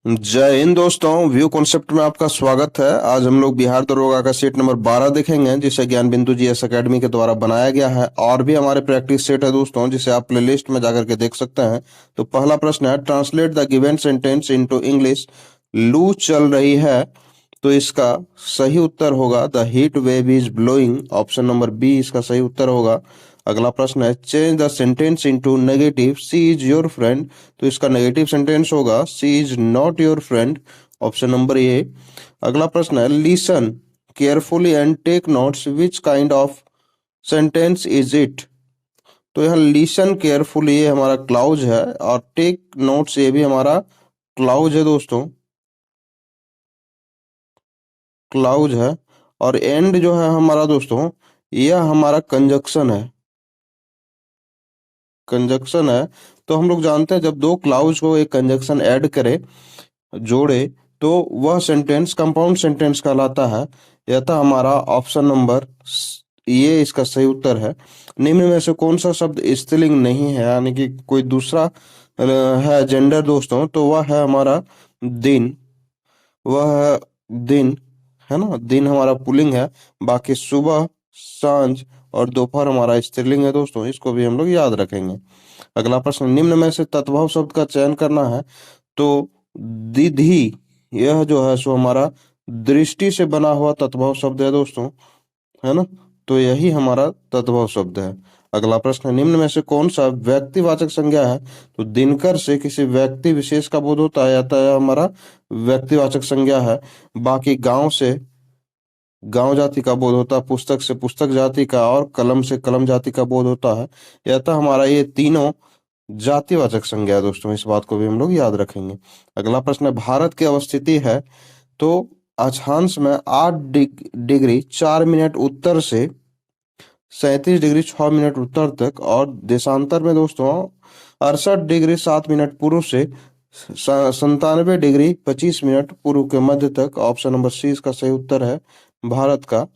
जय हिंद दोस्तों। View concept में आपका स्वागत है। आज हम लोग बिहार दरोगा का सेट नंबर 12 देखेंगे, जिसे ज्ञान बिंदु जीएस एकेडमी के द्वारा बनाया गया है। और भी हमारे प्रैक्टिस सेट है दोस्तों, जिसे आप प्लेलिस्ट में जाकर के देख सकते हैं। तो पहला प्रश्न है, translate the given sentence into English. लू चल रही है, तो इसका सही उत्तर होगा the heat wave is blowing. Option number B इसका सही उत्तर होगा। अगला प्रश्न है, change the sentence into negative. She is your friend, तो इसका नेगेटिव सेंटेंस होगा she is not your friend. Option number A. अगला प्रश्न है, listen carefully and take notes, which kind of sentence is it. तो यहाँ लिसन केयरफुली ये हमारा क्लाउज है, और टेक नोट्स ये भी हमारा क्लाउज है दोस्तों, क्लाउज है। और एंड जो है हमारा दोस्तों, यह हमारा कंजक्शन है, कंजक्शन है। तो हम लोग जानते हैं, जब दो क्लाउज को एक कंजक्शन ऐड करे, जोड़े, तो वह सेंटेंस कंपाउंड सेंटेंस कहलाता है। यह था हमारा ऑप्शन नंबर ये इसका सही उत्तर है। निम्न में से कौन सा शब्द स्त्रीलिंग नहीं है, यानी कि कोई दूसरा है जेंडर दोस्तों, तो वह है हमारा दिन। वह है दिन, है ना। दिन हमारा पुल्लिंग है। बाकी सुबह, सांझ और दोपहर हमारा स्त्रीलिंग है दोस्तों, इसको भी हम लोग याद रखेंगे। अगला प्रश्न, निम्न में से तत्भव शब्द का चयन करना है। तो दिधि, यह जो है सो हमारा दृष्टि से बना हुआ तत्भव शब्द है दोस्तों, है ना। तो यही हमारा तत्भव शब्द है। अगला प्रश्न है, निम्न में से कौन सा व्यक्तिवाचक संज्ञा है। तो दिनकर से किसी व्यक्ति विशेष का बोध होता है, तो यह हमारा व्यक्तिवाचक संज्ञा है। बाकी गांव से गांव जाति का बोध होता है, पुस्तक से पुस्तक जाति का, और कलम से कलम जाति का बोध होता है। यह था हमारा ये तीनों जातिवाचक संज्ञा है दोस्तों, इस बात को भी हम लोग याद रखेंगे। अगला प्रश्न है, भारत की अवस्थिति है। तो अक्षांश में 8 डिग्री 4 मिनट उत्तर से 37 डिग्री 6 मिनट उत्तर तक, और देशांतर में दोस्तों 68 डिग्री 7 मिनट पूर्व से 97 डिग्री 25 मिनट पूर्व के मध्य तक। ऑप्शन नंबर सी इसका सही उत्तर है, भारत का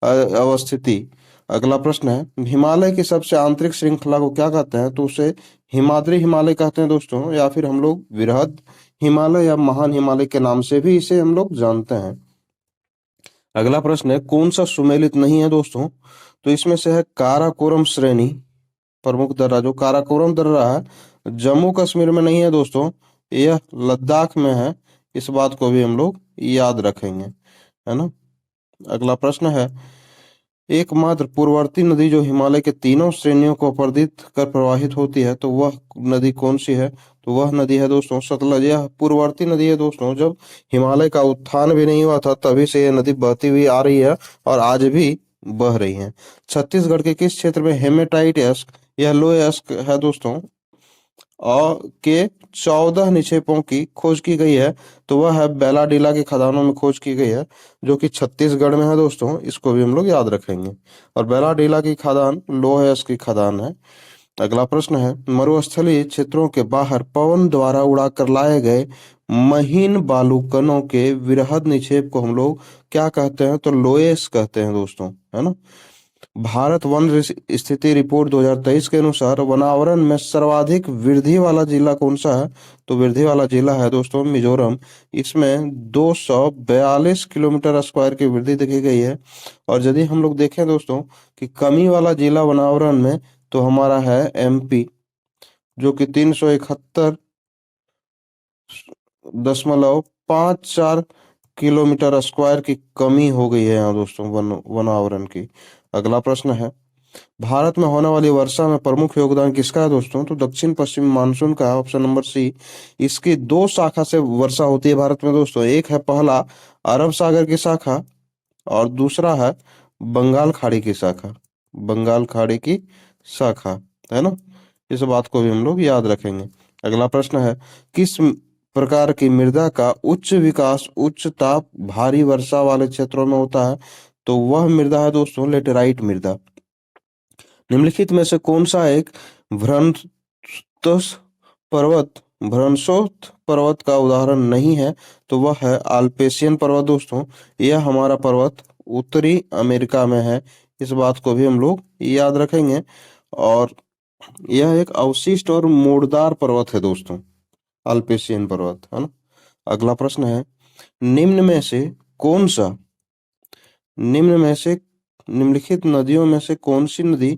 अवस्थिति। अगला प्रश्न है, हिमालय की सबसे आंतरिक श्रृंखला को क्या कहते हैं। तो उसे हिमाद्री हिमालय कहते हैं दोस्तों, या फिर हम लोग वृहद हिमालय या महान हिमालय के नाम से भी इसे हम लोग जानते हैं। अगला प्रश्न है, कौन सा सुमेलित नहीं है दोस्तों। तो इसमें से है काराकोरम श्रेणी, प्रमुख दर्रा जो काराकोरम दर्रा है, जम्मू कश्मीर में नहीं है दोस्तों, यह लद्दाख में है। इस बात को भी हम लोग याद रखेंगे, है ना। अगला प्रश्न है, एकमात्र पूर्ववर्ती नदी जो हिमालय के तीनों श्रेणियों को अपरदित कर प्रवाहित होती है, तो वह नदी कौन सी है। तो वह नदी है दोस्तों सतलज। यह पूर्ववर्ती नदी है दोस्तों, जब हिमालय का उत्थान भी नहीं हुआ था तभी से यह नदी बहती हुई आ रही है, और आज भी बह रही है। छत्तीसगढ़ के किस क्षेत्र में हेमेटाइट यस्क, यह लोह यस्क है दोस्तों, और के 14 निक्षेपों की खोज की गई है। तो वह है बैलाडीला के खदानों में खोज की गई है, जो कि छत्तीसगढ़ में है दोस्तों, इसको भी हम लोग याद रखेंगे। और बैलाडीला की खदान लोहयस की खदान है। अगला प्रश्न है, मरुस्थलीय क्षेत्रों के बाहर पवन द्वारा उड़ाकर लाए गए महीन बालू कणों के वृहद निक्षेप को हम लोग क्या कहते हैं। तो लोएस कहते हैं दोस्तों, है ना। भारत वन स्थिति रिपोर्ट 2023 के अनुसार वनावरण में सर्वाधिक वृद्धि वाला जिला कौन सा है। तो वृद्धि वाला जिला है दोस्तों मिजोरम। इसमें 242 किलोमीटर स्क्वायर की वृद्धि देखी गई है। और यदि हम लोग देखें दोस्तों कि कमी वाला जिला वनावरण में, तो हमारा है एमपी, जो कि 371.54 किलोमीटर स्क्वायर की कमी हो गई है यहाँ दोस्तों वनावरण की। अगला प्रश्न है, भारत में होने वाली वर्षा में प्रमुख योगदान किसका है दोस्तों। तो दक्षिण पश्चिम मानसून का है, ऑप्शन नंबर सी। इसकी दो शाखा से वर्षा होती है भारत में दोस्तों, एक है पहला अरब सागर की शाखा, और दूसरा है बंगाल खाड़ी की शाखा, बंगाल खाड़ी की शाखा, है ना। इस बात को भी हम लोग याद रखेंगे। अगला प्रश्न है, किस प्रकार की मृदा का उच्च विकास उच्च ताप भारी वर्षा वाले क्षेत्रों में होता है। तो वह मृदा है दोस्तों लेटेराइट मृदा। निम्नलिखित में से कौन सा एक भ्रंतोस पर्वत भ्रंशोत पर्वत का उदाहरण नहीं है। तो वह है आल्पेशियन पर्वत दोस्तों, यह हमारा पर्वत उत्तरी अमेरिका में है। इस बात को भी हम लोग याद रखेंगे। और यह एक अवशिष्ट और मोड़दार पर्वत है दोस्तों, अल्पेशियन पर्वत, है ना। अगला प्रश्न है, निम्न में से कौन सा निम्न में से निम्नलिखित नदियों में से कौन सी नदी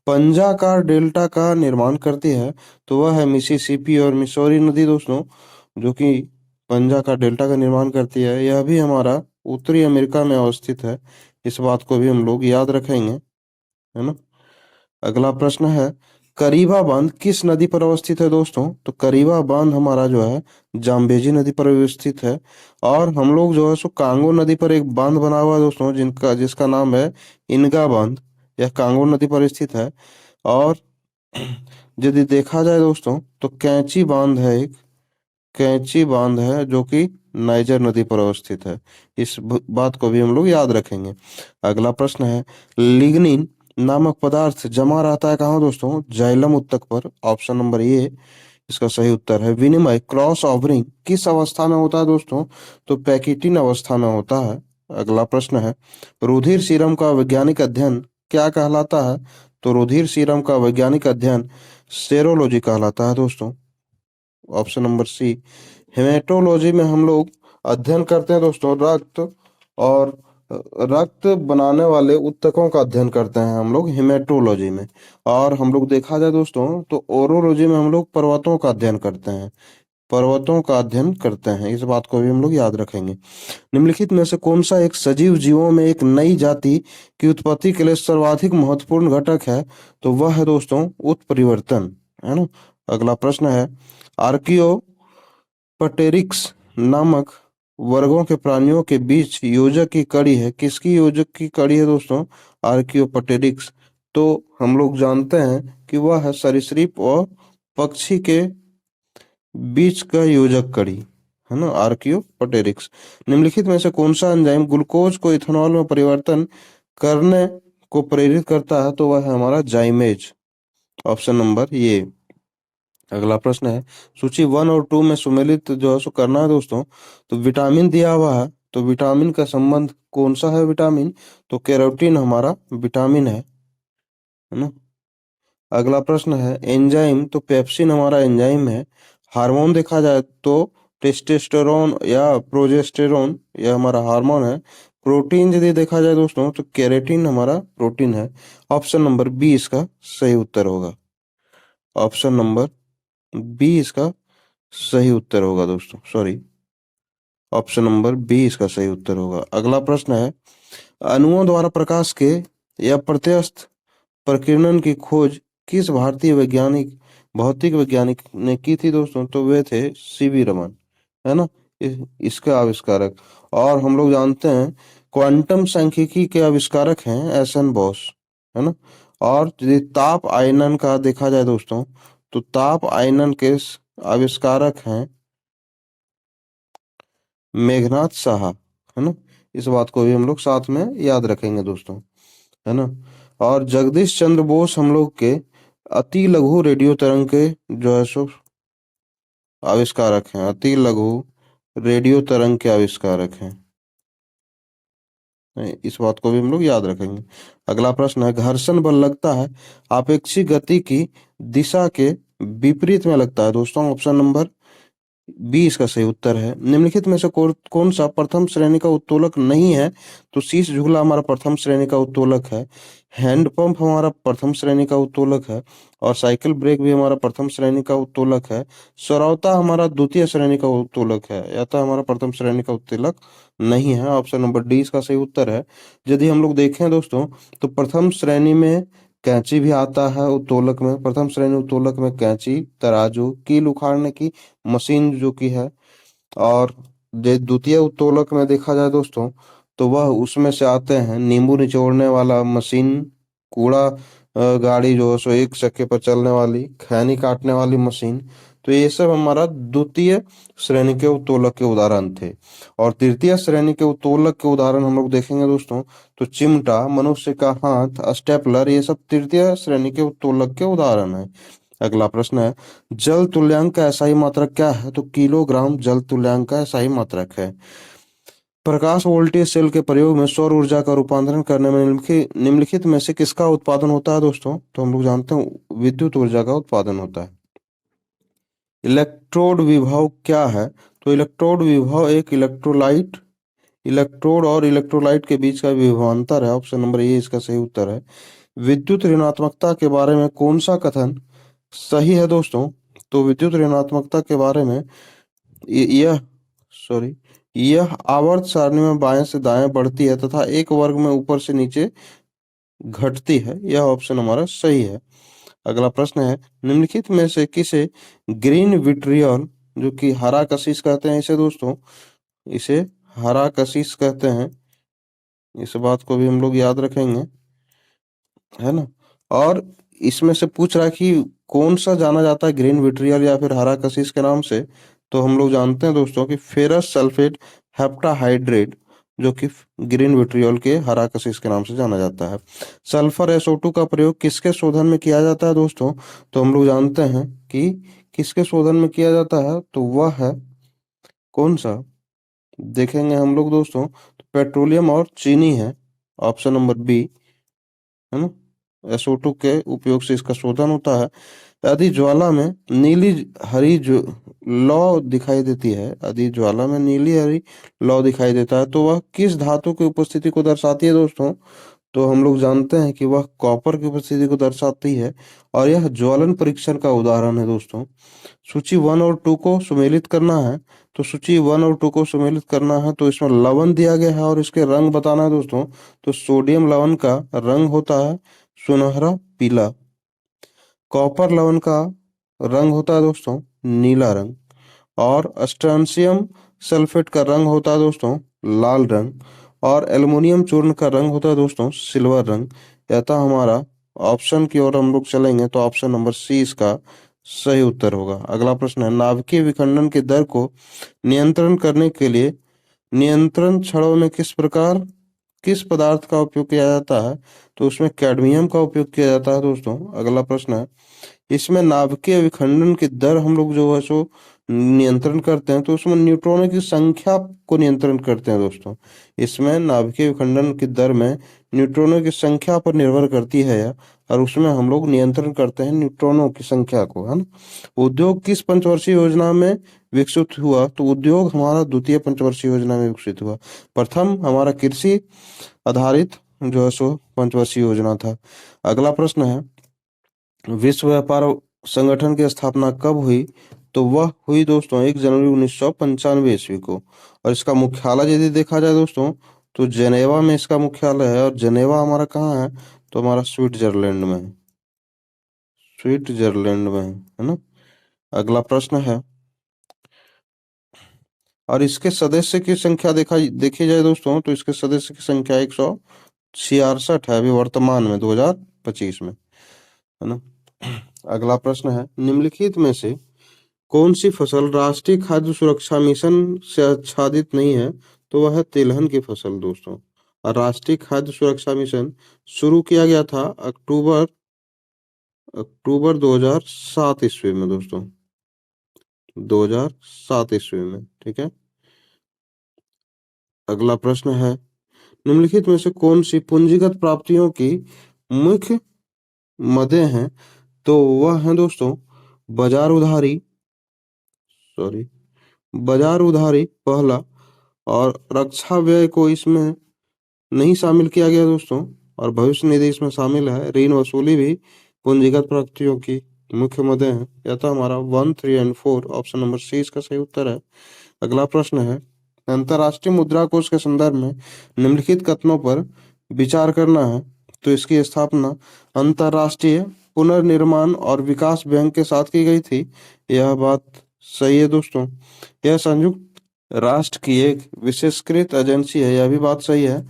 पंजाकार डेल्टा का निर्माण करती है? तो वह है मिसिसिपी और मिसौरी नदी दोस्तों, जो कि पंजाकार डेल्टा का निर्माण करती है। यह भी हमारा उत्तरी अमेरिका में अवस्थित है। इस बात को भी हम लोग याद रखेंगे, है ना। अगला प्रश्न है, करीबा बांध किस नदी पर अवस्थित है दोस्तों? तो करीबा बांध हमारा जो है जाम्बेजी नदी पर अवस्थित है। और हम लोग जो है सो कांगो नदी पर एक बांध बना हुआ है दोस्तों, जिसका नाम है इनगा बांध। यह कांगो नदी पर स्थित है। और यदि देखा जाए दोस्तों तो कैंची बांध है, एक कैंची बांध है जो कि नाइजर नदी पर अवस्थित है। इस बात को भी हम लोग याद रखेंगे। अगला प्रश्न है, लिग्निन नामक पदार्थ जमा रहता है कहाँ दोस्तों? जाइलम उत्तक पर। ऑप्शन नंबर ए इसका सही उत्तर है। विनिमय क्रॉस ओवरिंग किस अवस्था में होता है दोस्तों? तो पैकिटिन अवस्था में होता है। अगला प्रश्न है, रुधिर सीरम का वैज्ञानिक अध्ययन क्या कहलाता है? तो रुधिर सीरम का वैज्ञानिक अध्ययन सेरोलॉजी कहलाता है दोस्तों। ऑप्शन नंबर सी। हेमेटोलॉजी में हम लोग अध्ययन करते हैं दोस्तों रक्त और रक्त बनाने वाले ऊतकों का अध्ययन करते हैं हम लोग हेमेटोलॉजी में। और हम लोग देखा जाए दोस्तों तो ओरोलॉजी में हम लोग पर्वतों का अध्ययन करते हैं, पर्वतों का अध्ययन करते हैं। इस बात को भी हम लोग याद रखेंगे। निम्नलिखित में से कौन सा एक सजीव जीवों में एक नई जाति की उत्पत्ति के लिए सर्वाधिक महत्वपूर्ण घटक है? तो वह है दोस्तों उत्परिवर्तन, है ना। अगला प्रश्न है, आर्कियोपटेरिक्स नामक वर्गों के प्राणियों के बीच योजक की कड़ी है। किसकी योजक की कड़ी है दोस्तों? आर्कियोपटेरिक्स। तो हम लोग जानते हैं कि वह है सरीसृप और पक्षी के बीच का योजक कड़ी, है ना, आर्कियोपटेरिक्स। निम्नलिखित में से कौन सा एंजाइम ग्लूकोज को इथेनॉल में परिवर्तन करने को प्रेरित करता है? तो वह है हमारा जाइमेज। ऑप्शन नंबर ये। अगला प्रश्न है, सूची 1 और 2 में सुमेलित जो है सो करना है दोस्तों। तो विटामिन दिया हुआ है, तो विटामिन का संबंध कौन सा है? विटामिन तो कैरोटीन हमारा विटामिन है ना। अगला प्रश्न है, एंजाइम तो पेप्सिन हमारा एंजाइम है। हार्मोन देखा जाए तो टेस्टोस्टेरोन या प्रोजेस्टेरोन यह हमारा हार्मोन है। प्रोटीन यदि देखा जाए दोस्तों तो केराटिन हमारा प्रोटीन है। ऑप्शन नंबर बी इसका सही उत्तर होगा। ऑप्शन नंबर बी इसका सही उत्तर होगा दोस्तों, सॉरी, ऑप्शन नंबर बी इसका सही उत्तर होगा। अगला प्रश्न है, अणुओं द्वारा प्रकाश के या प्रत्यस्थ प्रकीर्णन की खोज किस भारतीय वैज्ञानिक भौतिक वैज्ञानिक ने की थी दोस्तों? तो वे थे सीवी रमन, है ना, इसका आविष्कारक। और हम लोग जानते हैं क्वांटम सांख्यिकी के आविष्कारक हैं एस एन बोस, है ना। और यदि ताप आयनन का देखा जाए दोस्तों तो ताप आयनन के आविष्कारक हैं मेघनाथ साहा, है ना। इस बात को भी हम लोग साथ में याद रखेंगे दोस्तों, है ना। और जगदीश चंद्र बोस हम लोग के अति लघु रेडियो तरंग के जो है सो आविष्कारक हैं, अति लघु रेडियो तरंग के आविष्कारक हैं। इस बात को भी हम लोग याद रखेंगे। अगला प्रश्न है, घर्षण बल लगता है आपेक्षिक गति की दिशा के विपरीत में लगता है दोस्तों। ऑप्शन नंबर बी इसका सही उत्तर है। निम्नलिखित में से कौन सा प्रथम श्रेणी का उत्तोलक नहीं है? तो शीश झूला हमारा प्रथम श्रेणी का उत्तोलक है। हैंड पंप हमारा प्रथम श्रेणी का उत्तोलक है। और साइकिल ब्रेक भी हमारा प्रथम श्रेणी का उत्तोलक है। सरौता हमारा द्वितीय श्रेणी का उत्तोलक है, या तो हमारा प्रथम श्रेणी का उत्तोलक नहीं है। ऑप्शन नंबर डी इसका सही उत्तर है। यदि हम लोग देखें दोस्तों तो प्रथम श्रेणी में कैंची भी आता है उत्तोलक में। प्रथम श्रेणी उत्तोलक में कैंची, तराजू, कील उखाड़ने की मशीन जो की है। और द्वितीय उत्तोलक में देखा जाए दोस्तों तो वह उसमें से आते हैं नींबू निचोड़ने वाला मशीन, कूड़ा गाड़ी जो है सो एक चक्के पर चलने वाली, खैनी काटने वाली मशीन। तो ये सब हमारा द्वितीय श्रेणी के उत्तोलक के उदाहरण थे। और तृतीय श्रेणी के उत्तोलक के उदाहरण हम लोग देखेंगे दोस्तों तो चिमटा, मनुष्य का हाथ, स्टेपलर, ये सब तृतीय श्रेणी के उत्तोलक के उदाहरण है। अगला प्रश्न है, जल तुल्यांक का एसआई मात्रक क्या है? तो किलोग्राम जल तुल्यांक का एसआई मात्रक है। प्रकाश वोल्टेज सेल के प्रयोग में सौर ऊर्जा का रूपांतरण करने में निम्नलिखित में से किसका उत्पादन होता है दोस्तों? तो हम लोग जानते हैं विद्युत ऊर्जा का उत्पादन होता है। इलेक्ट्रोड विभव क्या है? तो इलेक्ट्रोड विभव एक इलेक्ट्रोड और इलेक्ट्रोलाइट के बीच का विभवांतर है। ऑप्शन नंबर ए इसका सही उत्तर है। विद्युत ऋणात्मकता के बारे में कौन सा कथन सही है दोस्तों? तो विद्युत ऋणात्मकता के बारे में यह सॉरी यह आवर्त सारणी में बाएं से दाएं बढ़ती है तथा एक वर्ग में ऊपर से नीचे घटती है। यह ऑप्शन हमारा सही है। अगला प्रश्न है, निम्नलिखित में से किसे ग्रीन विट्रियल, जो कि हरा कशिश कहते हैं इसे दोस्तों, इसे हरा कशिश कहते हैं, इस बात को भी हम लोग याद रखेंगे, है ना। और इसमें से पूछ रहा है कि कौन सा जाना जाता है ग्रीन विट्रियल या फिर हरा कशिश के नाम से। तो हम लोग जानते हैं दोस्तों कि फेरस सल्फेट हेप्टाहाइड्रेट, जो कि ग्रीन विट्रियल के हरा कशिश के नाम से जाना जाता है। सल्फर SO2 का प्रयोग किसके शोधन में किया जाता है दोस्तों? तो हम लोग जानते हैं कि किसके शोधन में किया जाता है, तो वह है कौन सा, देखेंगे हम लोग दोस्तों, तो पेट्रोलियम और चीनी है। ऑप्शन नंबर बी, है ना। SO2 के उपयोग से इसका शोधन होता है। यदि ज्वाला में नीली हरी जो लौ दिखाई देती है, यदि ज्वाला में नीली हरी लौ दिखाई देता है, तो वह किस धातु की उपस्थिति को दर्शाती है दोस्तों? तो हम लोग जानते हैं कि वह कॉपर की उपस्थिति को दर्शाती है और यह ज्वलन परीक्षण का उदाहरण है दोस्तों। सूची 1 और 2 को सुमेलित करना है। तो सूची 1 और 2 को सुमेलित करना है तो इसमें लवण दिया गया है और इसके रंग बताना है दोस्तों। तो सोडियम लवण का रंग होता है सुनहरा पीला। कॉपर लवण का रंग होता है दोस्तों नीला रंग। और स्ट्रोंशियम सल्फेट का रंग होता है दोस्तों लाल रंग। और एल्युमिनियम चूर्ण का रंग होता है दोस्तों सिल्वर रंग। या तो हमारा ऑप्शन की ओर हम लोग चलेंगे तो ऑप्शन नंबर सी इसका सही उत्तर होगा। अगला प्रश्न है, नाभिकीय विखंडन की दर को नियंत्रण करने के लिए नियंत्रण छड़ों में किस पदार्थ का उपयोग किया जाता है? तो उसमें कैडमियम का उपयोग किया जाता है दोस्तों। अगला प्रश्न है, इसमें नाभिकीय विखंडन की दर हम लोग जो है सो नियंत्रण करते हैं तो उसमें न्यूट्रॉनों की संख्या को नियंत्रण करते हैं दोस्तों। इसमें नाभिकीय विखंडन की दर में न्यूट्रॉनों की संख्या पर निर्भर करती है यह, और उसमें हम लोग नियंत्रण करते हैं न्यूट्रॉनों की संख्या को, है ना। उद्योग किस पंचवर्षीय योजना में विकसित हुआ? तो उद्योग हमारा द्वितीय पंचवर्षीय योजना में विकसित हुआ। प्रथम हमारा कृषि आधारित जो है सो पंचवर्षीय योजना था। अगला प्रश्न है, विश्व व्यापार संगठन की स्थापना कब हुई? तो वह हुई दोस्तों 1 जनवरी 1995 ईस्वी को। और इसका मुख्यालय यदि देखा जाए दोस्तों तो जेनेवा में इसका मुख्यालय है। और जेनेवा हमारा कहाँ है? तो हमारा स्विट्जरलैंड में है, स्विट्जरलैंड में है ना। अगला प्रश्न है, और इसके सदस्य की संख्या देखी जाए दोस्तों तो इसके सदस्य की संख्या 166 है अभी वर्तमान में 2025 में, है ना। अगला प्रश्न है, निम्नलिखित में से कौन सी फसल राष्ट्रीय खाद्य सुरक्षा मिशन से आच्छादित नहीं है? तो वह है तिलहन की फसल दोस्तों। और राष्ट्रीय खाद्य सुरक्षा मिशन शुरू किया गया था अक्टूबर अक्टूबर 2007 ईस्वी में दोस्तों, 2007 ईस्वी में, ठीक है। अगला प्रश्न है, निम्नलिखित में से कौन सी पूंजीगत प्राप्तियों की मुख्य मदें हैं? तो वह है दोस्तों बाजार उधारी, सॉरी बाजार उधारी पहला, और रक्षा व्यय को इसमें नहीं शामिल किया गया दोस्तों। और भविष्य निधि इसमें शामिल है। ऋण वसूली भी पूंजीगत प्राप्तियों की मुख्य मदें हैं। यह तो हमारा 1, 3 एंड 4 ऑप्शन नंबर सी इसका सही उत्तर है। अगला प्रश्न है, अंतर्राष्ट्रीय मुद्रा कोष के संदर्भ में निम्नलिखित कथनों पर विचार करना है। तो इसकी स्थापना अंतर्राष्ट्रीय पुनर्निर्माण और विकास बैंक के साथ की गई थी। यह बात सही है दोस्तों। यह संयुक्त राष्ट्र की एक विशेषकृत एजेंसी है, यह भी बात सही है।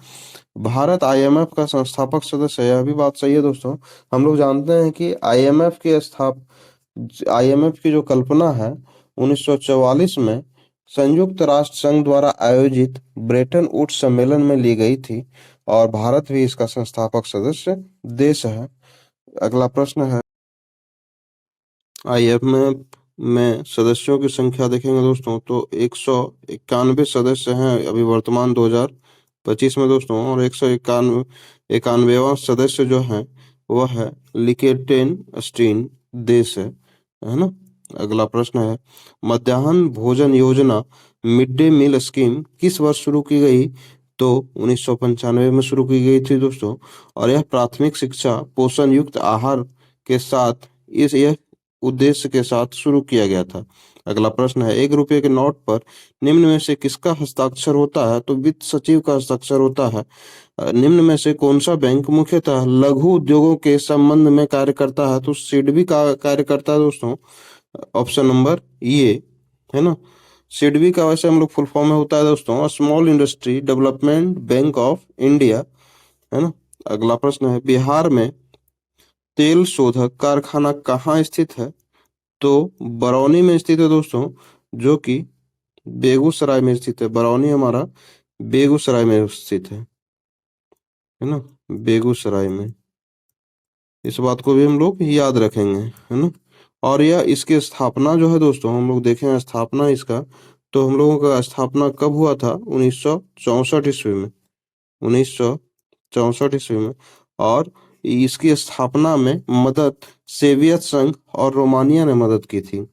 भारत IMF का संस्थापक सदस्य है, यह भी बात सही है दोस्तों। हम लोग जानते हैं कि IMF की जो कल्पना है 1944 में संयुक्त राष्ट्र संघ द्वारा आयोजित ब्रेटन वुड्स सम्मेलन में ली गई थी और भारत भी इसका संस्थापक सदस्य देश है। अगला प्रश्न है, IMF में सदस्यों की संख्या देखेंगे दोस्तों तो 191 सदस्य हैं अभी वर्तमान 2025 में दोस्तों। और 191वां सदस्य जो है वह है लिकेटेन स्टीन देश है ना। अगला प्रश्न है, मध्याह्न भोजन योजना मिड डे मील स्कीम किस वर्ष शुरू की गई? तो 1995 में शुरू की गई थी दोस्तों। और यह प्राथमिक शिक्षा पोषण युक्त आहार के साथ इस यह उद्देश्य के साथ शुरू किया गया था। अगला प्रश्न है, 1 रुपये के नोट पर निम्न में से किसका हस्ताक्षर होता है? तो वित्त सचिव का हस्ताक्षर होता है। निम्न में से कौन सा बैंक मुख्यतः लघु उद्योगों के संबंध में कार्य करता है? तो सिडबी का कार्य करता है दोस्तों। ऑप्शन नंबर ये है ना। सिडबी का वैसे हम लोग फुल फॉर्म में होता है दोस्तों small industry development bank of India, है ना। अगला प्रश्न है, बिहार में तेल शोधक कारखाना कहाँ स्थित है? तो बरौनी में स्थित है दोस्तों, जो कि बेगूसराय में स्थित है। बरौनी हमारा बेगूसराय में स्थित है ना, बेगूसराय में। इस बात को भी हम लोग याद रखेंगे, है ना। और यह इसकी स्थापना जो है दोस्तों, हम लोग देखें स्थापना इसका, तो हम लोगों का स्थापना कब हुआ था? 1964 ईस्वी में। 1964 ईस्वी में। और इसकी स्थापना में मदद सोवियत संघ और रोमानिया ने मदद की थी।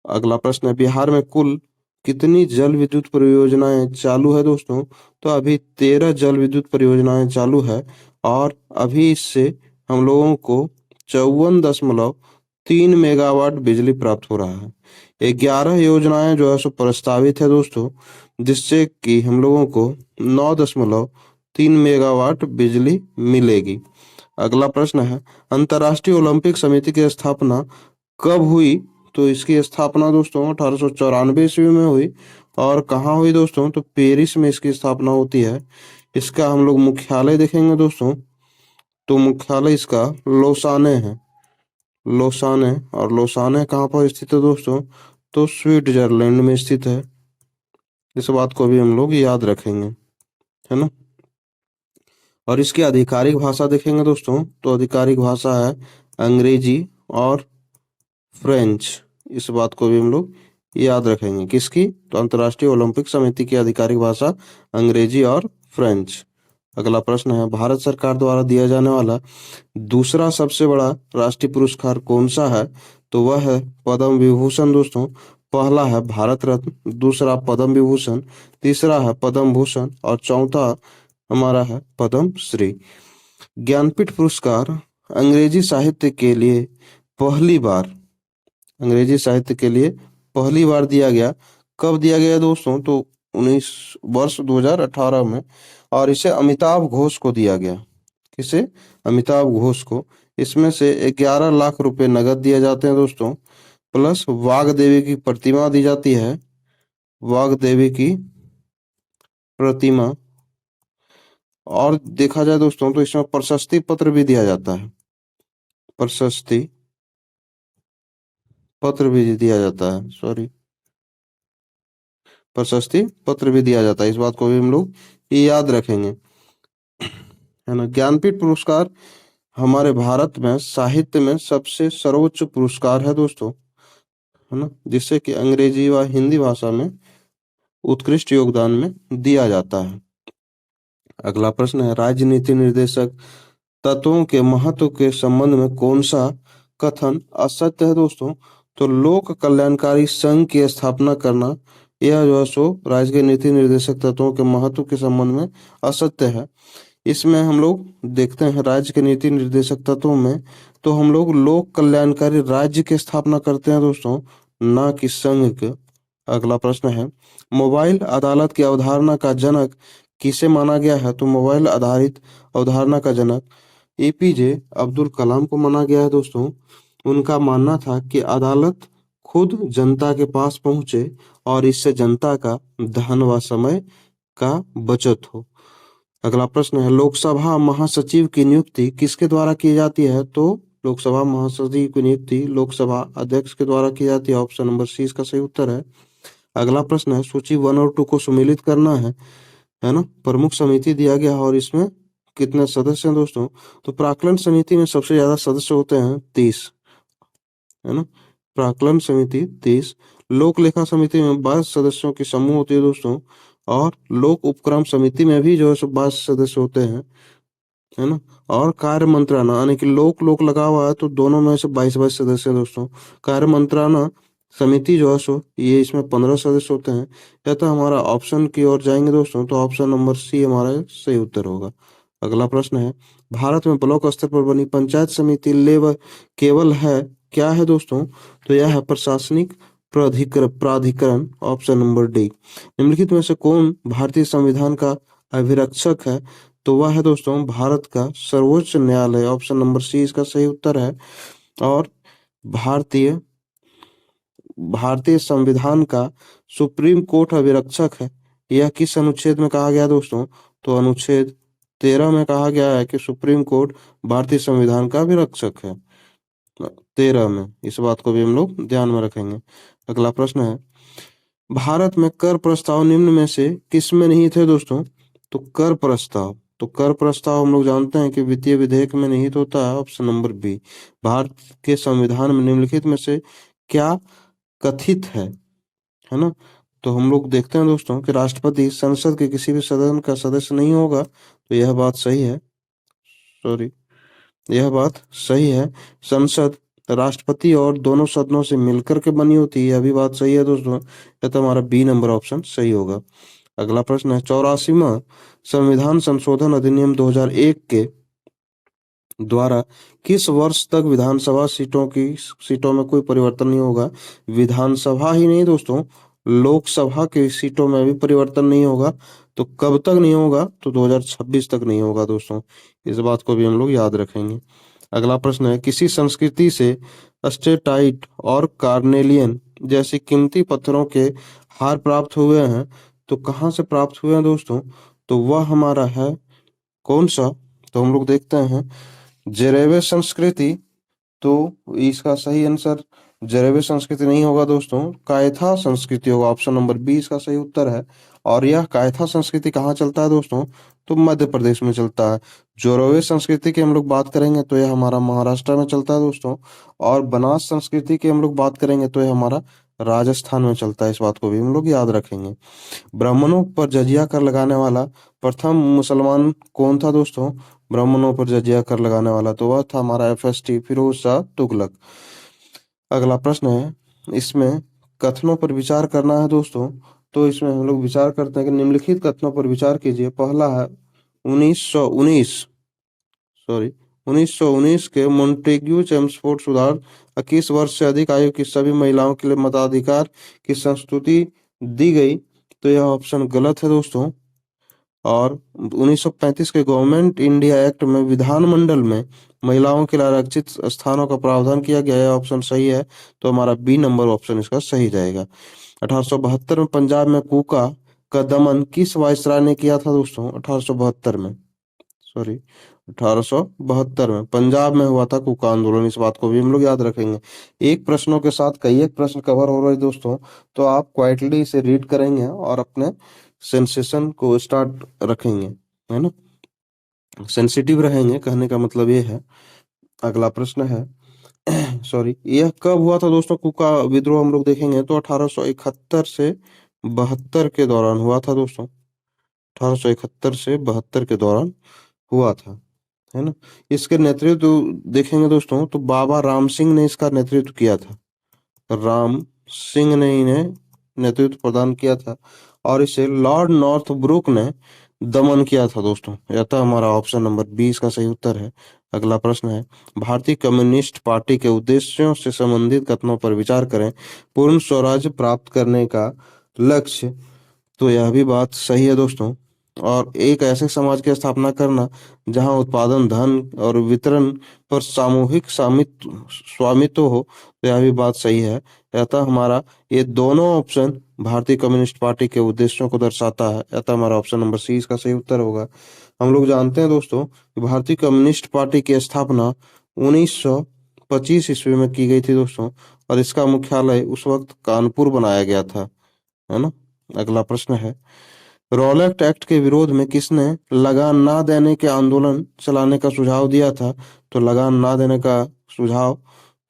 अगला प्रश्न है, बिहार में कुल कितनी जल विद्युत परियोजनाएं चालू है दोस्तों? तो अभी 13 जल विद्युत परियोजनाएं चालू है। और अभी इससे हम लोगों को 54.3 मेगावाट बिजली प्राप्त हो रहा है। 11 योजनाएं जो है सो प्रस्तावित है दोस्तों, जिससे कि हम लोगों को 9.3 मेगावाट बिजली मिलेगी। अगला प्रश्न है, अंतर्राष्ट्रीय ओलंपिक समिति की स्थापना कब हुई? तो इसकी स्थापना दोस्तों 1894 ईस्वी में हुई। और कहाँ हुई दोस्तों? तो पेरिस में इसकी स्थापना होती है। इसका हम लोग मुख्यालय देखेंगे दोस्तों, तो मुख्यालय इसका लोसाने है। लोसाने, और लोसाने कहाँ पर स्थित है दोस्तों? तो स्विट्जरलैंड में स्थित है। इस बात को भी हम लोग याद रखेंगे, है ना। और इसकी आधिकारिक भाषा देखेंगे दोस्तों, तो आधिकारिक भाषा है अंग्रेजी और फ्रेंच। इस बात को भी हम लोग याद रखेंगे। किसकी? तो अंतर्राष्ट्रीय ओलंपिक समिति की आधिकारिक भाषा अंग्रेजी और फ्रेंच। अगला प्रश्न है, भारत सरकार द्वारा दिया जाने वाला दूसरा सबसे बड़ा राष्ट्रीय पुरस्कार कौन सा है? तो वह है पद्म विभूषण दोस्तों। पहला है भारत रत्न, दूसरा पद्म विभूषण, तीसरा है पद्म भूषण और चौथा हमारा है पद्म श्री। ज्ञानपीठ पुरस्कार अंग्रेजी साहित्य के लिए पहली बार अंग्रेजी साहित्य के लिए पहली बार दिया गया। कब दिया गया दोस्तों? तो 2018 में। और इसे अमिताभ घोष को दिया गया। किसे? अमिताभ घोष को। इसमें से 11 लाख रुपए नगद दिए जाते हैं दोस्तों, प्लस वाघ देवी की प्रतिमा दी जाती है। वाघ देवी की प्रतिमा। और देखा जाए दोस्तों तो इसमें प्रशस्ति पत्र भी दिया जाता है। प्रशस्ति पत्र भी दिया जाता है, सॉरी, प्रशस्ति पत्र भी दिया जाता है। इस बात को भी हम लोग याद रखेंगे, है ना। ज्ञानपीठ पुरस्कार हमारे भारत में साहित्य में सबसे सर्वोच्च पुरस्कार है दोस्तों, है ना, जिससे कि अंग्रेजी व हिंदी भाषा में उत्कृष्ट योगदान में दिया जाता है। अगला प्रश्न है, राजनीति निर्देशक तत्वों के महत्व के संबंध में कौन सा कथन असत्य है दोस्तों? तो लोक कल्याणकारी संघ की स्थापना करना, यह जो है सो राज्य के नीति निर्देशक तत्वों के महत्व के संबंध में असत्य है। इसमें हम लोग देखते हैं राज्य के नीति निर्देशक तत्वों में, तो हम लोग लोक कल्याणकारी राज्य की स्थापना करते हैं दोस्तों, ना कि संघ के। अगला प्रश्न है, मोबाइल अदालत की अवधारणा का जनक किसे माना गया है? तो मोबाइल आधारित अवधारणा का जनक एपीजे अब्दुल कलाम को माना गया है दोस्तों। उनका मानना था कि अदालत खुद जनता के पास पहुंचे और इससे जनता का धन व समय का बचत हो। अगला प्रश्न है, लोकसभा महासचिव की नियुक्ति किसके द्वारा की जाती है? तो लोकसभा महासचिव की नियुक्ति लोकसभा अध्यक्ष के द्वारा की जाती है। ऑप्शन नंबर सी इसका सही उत्तर है। अगला प्रश्न है, सूची 1 और 2 को सम्मिलित करना है ना। प्रमुख समिति दिया गया है और इसमें कितने सदस्य हैं दोस्तों? तो प्राक्कलन समिति में सबसे ज्यादा सदस्य होते हैं 30, है ना। प्राक्कलन समिति 30। लोक लेखा समिति में 22 सदस्यों की समूह होती है दोस्तों। और लोक उपक्रम समिति में भी जो है सो 22 सदस्य होते हैं। है ना। और कार्य मंत्रालय यानी कि लोक लगा हुआ है तो दोनों में से 22-22 सदस्य हैं दोस्तों। कार्य मंत्रालय समिति जो है सो ये इसमें 15 सदस्य होते हैं। या तो हमारा ऑप्शन की ओर जाएंगे दोस्तों तो ऑप्शन नंबर सी हमारा सही उत्तर होगा। अगला प्रश्न है, भारत में ब्लॉक स्तर पर बनी पंचायत समिति लेवल केवल है क्या है दोस्तों? तो यह है प्रशासनिक प्राधिकरण, ऑप्शन नंबर डी। निम्नलिखित में से कौन भारतीय संविधान का अभिरक्षक है? तो वह है दोस्तों भारत का सर्वोच्च न्यायालय, ऑप्शन नंबर सी इसका सही उत्तर है। और भारतीय भारतीय संविधान का सुप्रीम कोर्ट अभिरक्षक है। यह किस अनुच्छेद में कहा गया दोस्तों? तो अनुच्छेद 13 में कहा गया है कि सुप्रीम कोर्ट भारतीय संविधान का अभिरक्षक है। 13 में, इस बात को भी हम लोग ध्यान में रखेंगे। अगला प्रश्न है, भारत में कर प्रस्ताव निम्न में से किस में नहीं थे दोस्तों? तो कर प्रस्ताव हम लोग जानते हैं कि वित्तीय विधेयक में निहित होता है, ऑप्शन नंबर बी। भारत के संविधान में निम्नलिखित में से क्या कथित है ना? तो हम लोग देखते हैं दोस्तों कि राष्ट्रपति संसद के किसी भी सदन का सदस्य नहीं होगा, तो यह बात सही है। सॉरी, यह बात सही है। संसद राष्ट्रपति और दोनों सदनों से मिलकर के बनी होती है, यह भी बात सही है दोस्तों। यह तो हमारा बी नंबर ऑप्शन सही होगा। अगला प्रश्न है, 84वां संविधान संशोधन अधिनियम 2001 के द्वारा किस वर्ष तक विधानसभा सीटों में कोई परिवर्तन नहीं होगा? विधानसभा ही नहीं दोस्तों, लोकसभा की सीटों में भी परिवर्तन नहीं होगा। तो कब तक नहीं होगा? तो 2026 तक नहीं होगा दोस्तों। इस बात को भी हम लोग याद रखेंगे। अगला प्रश्न है, किसी संस्कृति से स्टेटाइट और कार्नेलियन जैसे कीमती पत्थरों के हार प्राप्त हुए हैं, तो कहाँ से प्राप्त हुए हैं दोस्तों? तो वह हमारा है कौन सा? तो हम लोग देखते हैं जेरेवे संस्कृति। तो इसका सही आंसर जेरेवे संस्कृति नहीं होगा दोस्तों, कायथा संस्कृति होगा, ऑप्शन नंबर बी इसका सही उत्तर है। और यह कायथा संस्कृति कहाँ चलता है दोस्तों? तो मध्य प्रदेश में चलता है। जोरोवे संस्कृति की हम लोग बात करेंगे तो यह हमारा महाराष्ट्र में चलता है दोस्तों। और बनास संस्कृति की हम लोग बात करेंगे तो यह हमारा राजस्थान में चलता है। इस बात को भी हम लोग याद रखेंगे। ब्राह्मणों पर जजिया कर लगाने वाला प्रथम मुसलमान कौन था दोस्तों? ब्राह्मणों पर जजिया कर लगाने वाला तो वह था हमारा FST फिरोज शाह तुगलक। अगला प्रश्न है, इसमें कथनों पर विचार करना है दोस्तों। तो इसमें हम लोग विचार करते हैं कि निम्नलिखित कथनों पर विचार कीजिए। पहला है 1919 सॉरी 1919 के मोंटेग्यू चेम्सफोर्ड सुधार 21 वर्ष से अधिक आयु की सभी महिलाओं के लिए मताधिकार की संस्तुति दी गई। तो यह ऑप्शन गलत है दोस्तों। और 1935 के गवर्नमेंट इंडिया एक्ट में विधानमंडल में महिलाओं के लिए आरक्षित स्थानों का प्रावधान किया गया है, ऑप्शन सही है। तो हमारा बी नंबर ऑप्शन इसका सही जाएगा। 1872 में पंजाब में कूका का दमन किस वायसराय ने किया था दोस्तों? 1872 में, सॉरी 1872 में पंजाब में हुआ था कुका आंदोलन। इस बात को भी हम लोग याद रखेंगे। एक प्रश्नों के साथ कई एक प्रश्न कवर हो रहे हैं दोस्तों, तो आप क्वाइटली इसे रीड करेंगे और अपने सेंसेशन को स्टार्ट रखेंगे, है ना, सेंसिटिव रहेंगे, कहने का मतलब ये है। अगला प्रश्न है सॉरी, यह कब हुआ था दोस्तों कुका विद्रोह? हम लोग देखेंगे तो 1871 से 72 के दौरान हुआ था दोस्तों। 1871 से 72 के दौरान हुआ था, है ना। इसके नेतृत्व देखेंगे दोस्तों तो बाबा राम सिंह ने इसका नेतृत्व किया था। राम सिंह ने इन्हें नेतृत्व प्रदान किया था और इसे लॉर्ड नॉर्थब्रुक ने दमन किया था दोस्तों। यह था हमारा ऑप्शन नंबर 20 का सही उत्तर है। अगला प्रश्न है, भारतीय कम्युनिस्ट पार्टी के उद्देश्यों से संबंधित कथनों पर विचार करें। पूर्ण स्वराज्य प्राप्त करने का लक्ष्य, तो यह भी बात सही है दोस्तों। और एक ऐसे समाज की स्थापना करना जहां उत्पादन, धन और वितरण पर सामूहिक स्वामित्व हो, तो यह भी बात सही है। अतः हमारा ये दोनों ऑप्शन भारतीय कम्युनिस्ट पार्टी के उद्देश्यों को दर्शाता है। अतः हमारा ऑप्शन नंबर सी इसका सही उत्तर होगा। हम लोग जानते हैं दोस्तों कि भारतीय कम्युनिस्ट पार्टी की स्थापना 1925 ईस्वी में की गई थी दोस्तों। और इसका मुख्यालय उस वक्त कानपुर बनाया गया था, है ना। अगला प्रश्न है, रॉलेट एक्ट के विरोध में किसने लगान ना देने के आंदोलन चलाने का सुझाव दिया था? तो लगान ना देने का सुझाव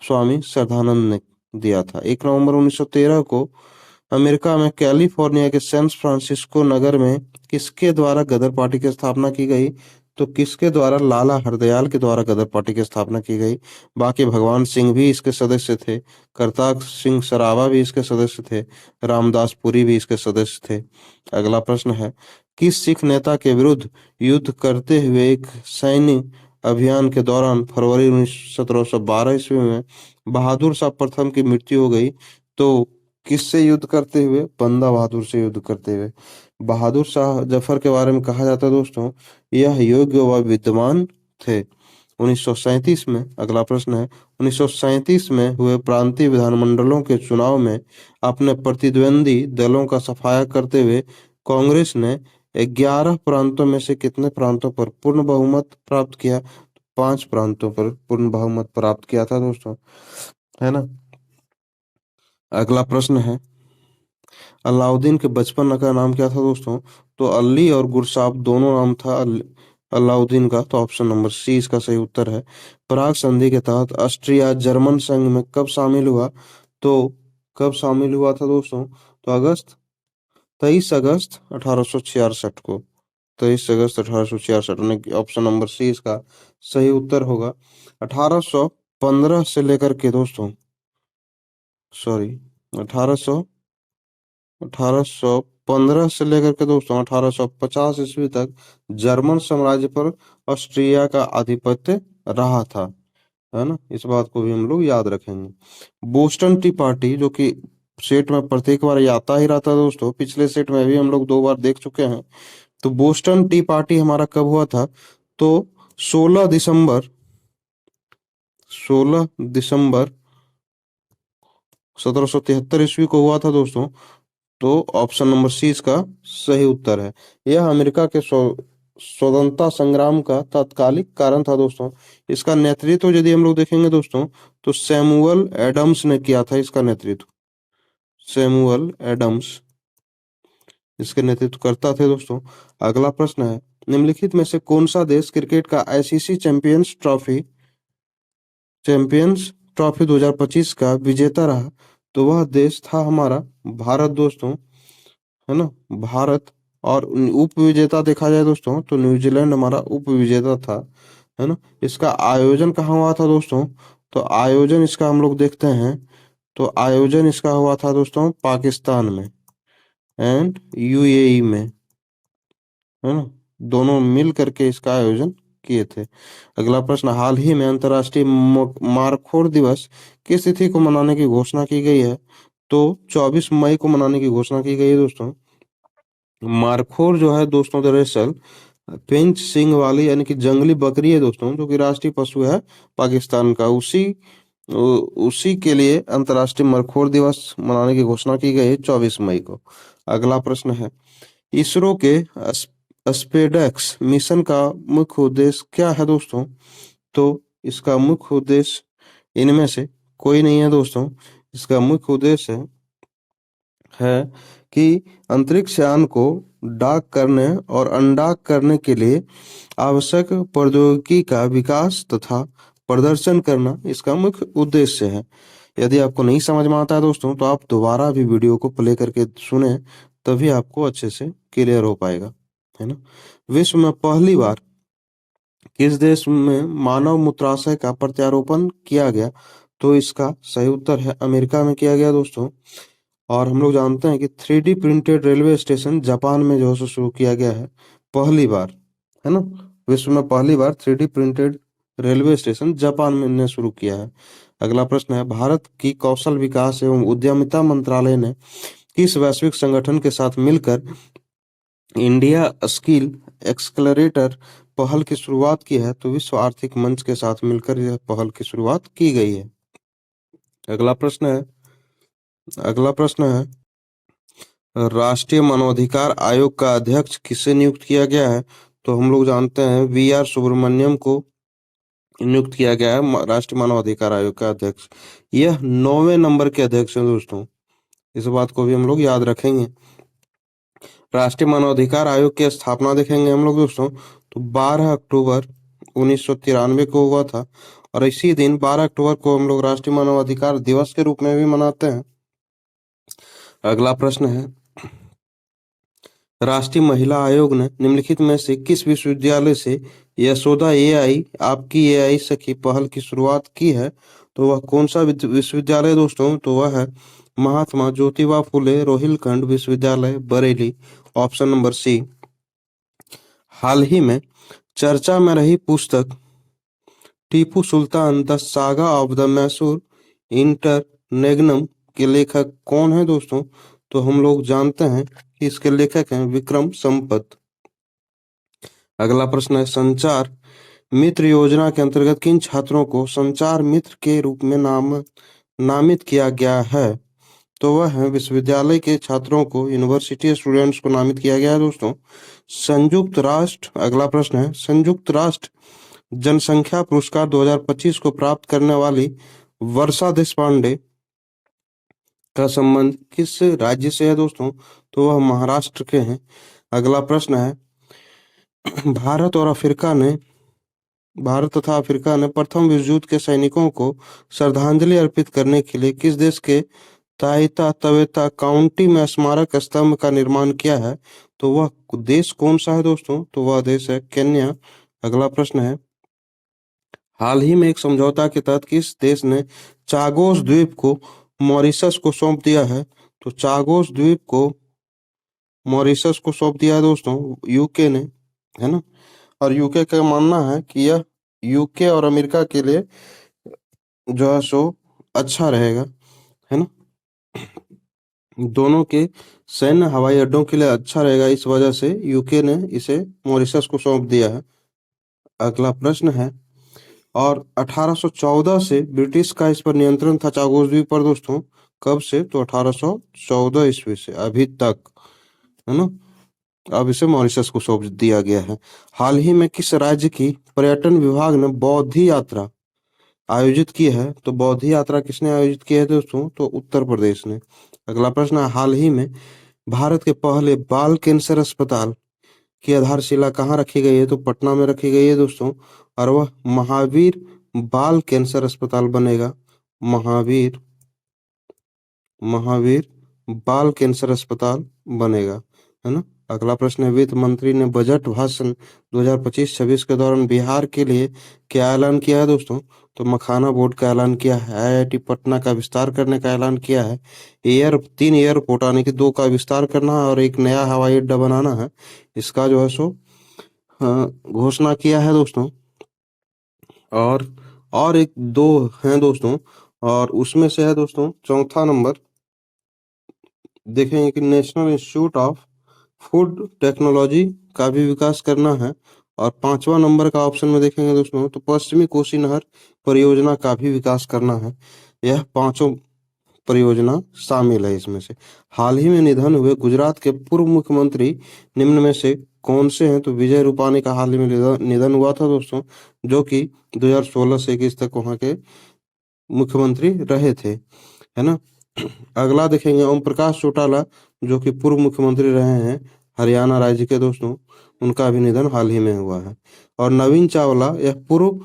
स्वामी श्रद्धानंद ने दिया था। 1 नवंबर 1913 को अमेरिका में कैलिफोर्निया के सैन फ्रांसिस्को नगर में किसके द्वारा गदर पार्टी की स्थापना की गई? तो किसके द्वारा? लाला हरदयाल के द्वारा गदर पार्टी की स्थापना की गई। बाकी भगवान सिंह भी इसके सदस्य थे, करतार सिंह सरावा भी इसके सदस्य थे, रामदास पुरी भी इसके सदस्य थे। अगला प्रश्न है, किस सिख नेता के विरुद्ध युद्ध करते हुए एक सैन्य अभियान के दौरान फरवरी 1712 ईस्वी में बहादुर शाह प्रथम की मृत्यु हो गई? तो किससे युद्ध करते हुए? बंदा बहादुर से युद्ध करते हुए। बहादुर शाह जफर के बारे में कहा जाता है दोस्तों, यह योग्य व विद्वान थे। 1937 में, अगला प्रश्न है, 1937 में हुए प्रांतीय विधानमंडलों के चुनाव में अपने प्रतिद्वंदी दलों का सफाया करते हुए कांग्रेस ने 11 प्रांतों में से कितने प्रांतों पर पूर्ण बहुमत प्राप्त किया? 5 प्रांतों पर पूर्ण बहुमत प्राप्त किया था दोस्तों, है ना। अगला प्रश्न है, अलाउद्दीन के बचपन का नाम क्या था दोस्तों? तो अली और गुरसाब दोनों नाम था अलाउद्दीन का। तो ऑप्शन नंबर सी इसका सही उत्तर है। प्राग संधि के तहत ऑस्ट्रिया जर्मन संघ में कब शामिल हुआ? तो कब शामिल हुआ था दोस्तों? तो 23 अगस्त 1866 को। 23 अगस्त 1866। ऑप्शन नंबर सी इसका सही उत्तर होगा। 1815 से लेकर के दोस्तों, सॉरी, 1800 1815 से लेकर के दोस्तों 1850 ईस्वी तक जर्मन साम्राज्य पर ऑस्ट्रिया का आधिपत्य रहा था, है ना। इस बात को भी हम लोग याद रखेंगे। बोस्टन टी पार्टी, जो कि सेट में प्रत्येक बार ये आता ही रहता है दोस्तों, पिछले सेट में भी हम लोग 2 बार देख चुके हैं। तो बोस्टन टी पार्टी हमारा कब हुआ था? तो 16 दिसंबर 1773 ईस्वी को हुआ था दोस्तों। तो ऑप्शन नंबर सी इसका सही उत्तर है। यह अमेरिका के स्वतंत्रता संग्राम का तात्कालिक कारण था दोस्तों। इसका नेतृत्व यदि हम लोग देखेंगे दोस्तों, तो सैमुअल एडम्स ने किया था इसका नेतृत्व। सैमुअल एडम्स इसके नेतृत्व करता थे दोस्तों। अगला प्रश्न है, निम्नलिखित में से कौन सा देश क्रिकेट का आईसीसी चैंपियंस ट्रॉफी 2025 का विजेता रहा? तो वह देश था हमारा भारत दोस्तों, है ना, भारत। और उप विजेता देखा जाए दोस्तों, तो न्यूजीलैंड हमारा उप विजेता था, है ना। इसका आयोजन कहाँ हुआ था दोस्तों? तो आयोजन इसका हम लोग देखते हैं, तो आयोजन इसका हुआ था दोस्तों पाकिस्तान में एंड यूएई में, है ना। दोनों मिल करके इसका आयोजन किए थे। अगला प्रश्न, हाल ही में अंतर्राष्ट्रीय मारखोर दिवस किस तिथि को मनाने की घोषणा की गई है? तो 24 मई को मनाने की घोषणा की गई है दोस्तों। मारखोर जो है दोस्तों, दरअसल पेंच सिंग वाली यानी कि जंगली बकरी है दोस्तों, जो कि राष्ट्रीय पशु है पाकिस्तान का। उसी के लिए अंतर्राष्ट्रीय मरखोर दिवस मनाने की घोषणा की गई है 24 मई को। अगला प्रश्न है, इसरो के स्पेडेक्स मिशन का मुख्य उद्देश्य क्या है दोस्तों? तो इसका मुख्य उद्देश्य इनमें से कोई नहीं है दोस्तों। इसका मुख्य उद्देश्य है कि अंतरिक्ष यान को डाक करने और अनडाक करने के लिए आवश्यक प्रौद्योगिकी का विकास तथा प्रदर्शन करना इसका मुख्य उद्देश्य है। यदि आपको नहीं समझ में आता है दोस्तों, तो आप दोबारा भी वीडियो को प्ले करके सुने, तभी आपको अच्छे से क्लियर हो पाएगा, है ना। विश्व में पहली बार किस देश में मानव मूत्राशय का प्रत्यारोपण किया गया? तो इसका सही उत्तर है अमेरिका में किया गया दोस्तों। और हम लोग जानते हैं कि 3D printed railway station Japan में जो है सो शुरू किया गया है पहली बार, है ना। विश्व में पहली बार 3D printed railway station Japan में ने शुरू किया है। अगला प्रश्न है, भारत की कौशल विकास एवं उद्यमिता मंत्रालय ने किस वैश्विक संगठन के साथ मिलकर इंडिया स्किल एक्सलरेटर पहल की शुरुआत की है? तो विश्व आर्थिक मंच के साथ मिलकर यह पहल की शुरुआत की गई है। अगला प्रश्न है, अगला प्रश्न है, राष्ट्रीय मानवाधिकार आयोग का अध्यक्ष किसे नियुक्त किया गया है? तो हम लोग जानते हैं VR सुब्रमण्यम को नियुक्त किया गया है राष्ट्रीय मानवाधिकार आयोग का अध्यक्ष। यह 9वें नंबर के अध्यक्ष हैं दोस्तों, इस बात को भी हम लोग याद रखेंगे। राष्ट्रीय मानवाधिकार आयोग की स्थापना देखेंगे हम लोग दोस्तों, तो 12 अक्टूबर 1993 को हुआ था। और इसी दिन 12 अक्टूबर को हम लोग राष्ट्रीय मानवाधिकार दिवस के रूप में भी मनाते हैं। अगला प्रश्न है, राष्ट्रीय महिला आयोग ने निम्नलिखित में से किस विश्वविद्यालय से यशोदा एआई आपकी एआई सखी पहल की शुरुआत की है? तो वह कौन सा विश्वविद्यालय है दोस्तों? तो वह है महात्मा ज्योतिबा फुले रोहिलखंड विश्वविद्यालय बरेली, ऑप्शन नंबर सी। हाल ही में चर्चा में रही पुस्तक Tipu Sultan the saga of the Mysore interregnum के लेखक कौन है दोस्तों? तो हम लोग जानते हैं कि इसके लेखक हैं विक्रम संपत। अगला प्रश्न है, संचार मित्र योजना के अंतर्गत किन छात्रों को संचार मित्र के रूप में नामित किया गया है? तो वह है विश्वविद्यालय के छात्रों को, यूनिवर्सिटी स्टूडेंट्स को नामित किया गया है दोस्तों। संयुक्त राष्ट्र, अगला प्रश्न है, संयुक्त राष्ट्र जनसंख्या पुरस्कार 2025 को प्राप्त करने वाली वर्षा देशपांडे का संबंध किस राज्य से है दोस्तों? तो वह महाराष्ट्र के हैं। अगला प्रश्न है, भारत तथा अफ्रीका ने प्रथम विश्व युद्ध के सैनिकों को श्रद्धांजलि अर्पित करने के लिए किस देश के ताइता तवेता काउंटी में स्मारक स्तंभ का निर्माण किया है? तो वह देश कौन सा है दोस्तों? तो वह देश है केन्या। अगला प्रश्न है, हाल ही में एक समझौता के तहत किस देश ने चागोस द्वीप को मॉरिशस को सौंप दिया है? तो चागोस द्वीप को मॉरिशस को सौंप दिया है दोस्तों यूके ने, है ना। और यूके का मानना है कि यह यूके और अमेरिका के लिए जो है सो अच्छा रहेगा, है ना। दोनों के सैन्य हवाई अड्डों के लिए अच्छा रहेगा, इस वजह से यूके ने इसे मॉरिशस को सौंप दिया है। अगला प्रश्न है, और 1814 से ब्रिटिश का इस पर नियंत्रण था चागोस द्वीप पर दोस्तों। कब से? तो 1814 ईस्वी से अभी तक, है ना। अब इसे मॉरिशस को सौंप दिया गया है। हाल ही में किस राज्य की पर्यटन विभाग ने बौद्ध यात्रा आयोजित की है? तो बौद्ध यात्रा किसने आयोजित की है दोस्तों? तो उत्तर प्रदेश ने। अगला प्रश्न है, हाल ही में भारत के पहले बाल कैंसर अस्पताल की आधारशिला कहाँ रखी गई है? तो पटना में रखी गई है दोस्तों, और वह महावीर बाल कैंसर अस्पताल बनेगा। महावीर महावीर बाल कैंसर अस्पताल बनेगा, है ना। अगला प्रश्न है, वित्त मंत्री ने बजट भाषण 2025-26 के दौरान बिहार के लिए क्या ऐलान किया है दोस्तों? तो मखाना बोर्ड का ऐलान किया है, आईआईटी पटना का विस्तार करने का ऐलान किया है, 3 एयरपोर्ट आने के 2 का विस्तार करना है, और एक नया हवाई अड्डा बनाना है, इसका जो है सो घोषणा किया है दोस्तों। और एक दो हैं दोस्तों, और उसमें से है दोस्तों चौथा नंबर देखेंगे कि national institute of food technology का भी विकास करना है, और 5वां नंबर का ऑप्शन में देखेंगे दोस्तों तो पश्चिमी कोसी नहर परियोजना का भी विकास करना है। यह पांचों परियोजना शामिल है इसमें से। हाल ही में निधन हुए गुजरात के पूर्व मुख्यमंत्री निम्न में से कौन से हैं? तो विजय रूपाणी का हाल ही में निधन हुआ था दोस्तों, जो कि 2016 से 21 तक वहां के मुख्यमंत्री रहे थे, है ना। अगला देखेंगे, ओम प्रकाश चौटाला जो कि पूर्व मुख्यमंत्री रहे हैं हरियाणा राज्य के दोस्तों, उनका भी निधन हाल ही में हुआ है। और नवीन चावला यह पूर्व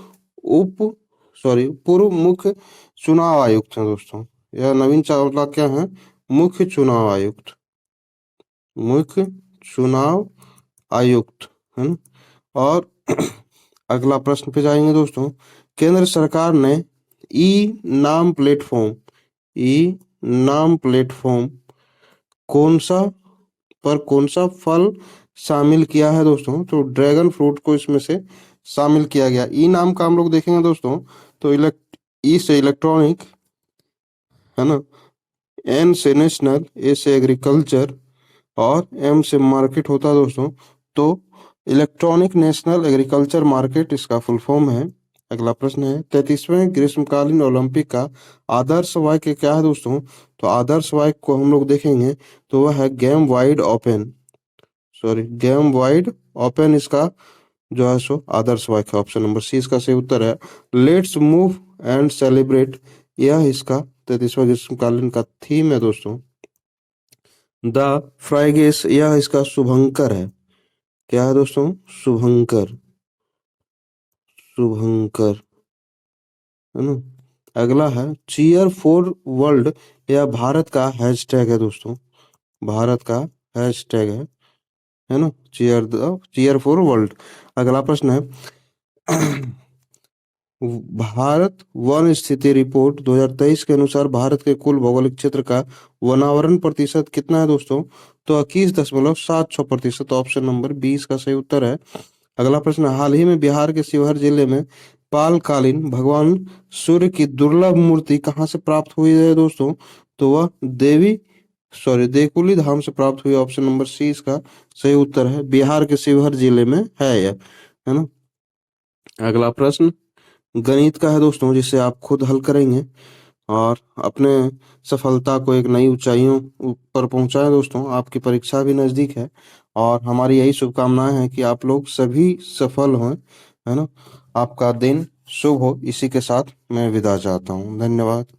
मुख्य चुनाव आयुक्त हैं दोस्तों। यह नवीन चावला क्या है? मुख्य चुनाव आयुक्त, मुख्य चुनाव आयुक्त, है ना। और अगला प्रश्न पे जाएंगे दोस्तों, केंद्र सरकार ने ई नाम प्लेटफॉर्म कौन सा फल शामिल किया है दोस्तों? तो ड्रैगन फ्रूट को इसमें से शामिल किया गया। ई नाम का हम लोग देखेंगे दोस्तों तो ई से इलेक्ट्रॉनिक, है ना, एन से नेशनल, ए से एग्रीकल्चर, और एम से मार्केट होता है दोस्तों। तो इलेक्ट्रॉनिक नेशनल एग्रीकल्चर मार्केट इसका फुल फॉर्म है। अगला प्रश्न है, 33वें ग्रीष्मकालीन ओलंपिक का आदर्श वाक्य क्या है दोस्तों? तो आदर्श वाक्य को हम लोग देखेंगे तो वह है गेम वाइड ओपन इसका जो है सो आदर्श वाक्य। ऑप्शन नंबर सी इसका सही उत्तर है। लेट्स मूव एंड सेलिब्रेट, यह इसका 33वां ग्रीष्मकालीन का थीम है दोस्तों। द फ्राइगेस, यह इसका शुभंकर है। क्या है दोस्तों? शुभंकर, है ना। अगला है, चीयर फॉर वर्ल्ड, यह भारत का हैशटैग है दोस्तों, भारत का हैशटैग है। है ना, चीयर फॉर वर्ल्ड। अगला प्रश्न है भारत वन स्थिति रिपोर्ट 2023 के अनुसार भारत के कुल भौगोलिक क्षेत्र का वनावरण प्रतिशत कितना है दोस्तों? तो 21.76%। ऑप्शन नंबर 20 का सही उत्तर है। अगला प्रश्न, हाल ही में बिहार के शिवहर जिले में पालकालीन भगवान सूर्य की दुर्लभ मूर्ति कहाँ से प्राप्त हुई है दोस्तों? तो वह देकुली धाम से प्राप्त हुई। ऑप्शन नंबर सी इसका सही उत्तर है। बिहार के शिवहर जिले में है यह, है ना। अगला प्रश्न गणित का है दोस्तों, जिसे आप खुद हल करेंगे और अपने सफलता को एक नई ऊंचाइयों पर पहुंचाएं दोस्तों। आपकी परीक्षा भी नजदीक है और हमारी यही शुभकामनाएं हैं कि आप लोग सभी सफल हों, है ना। आपका दिन शुभ हो। इसी के साथ मैं विदा चाहता हूँ। धन्यवाद।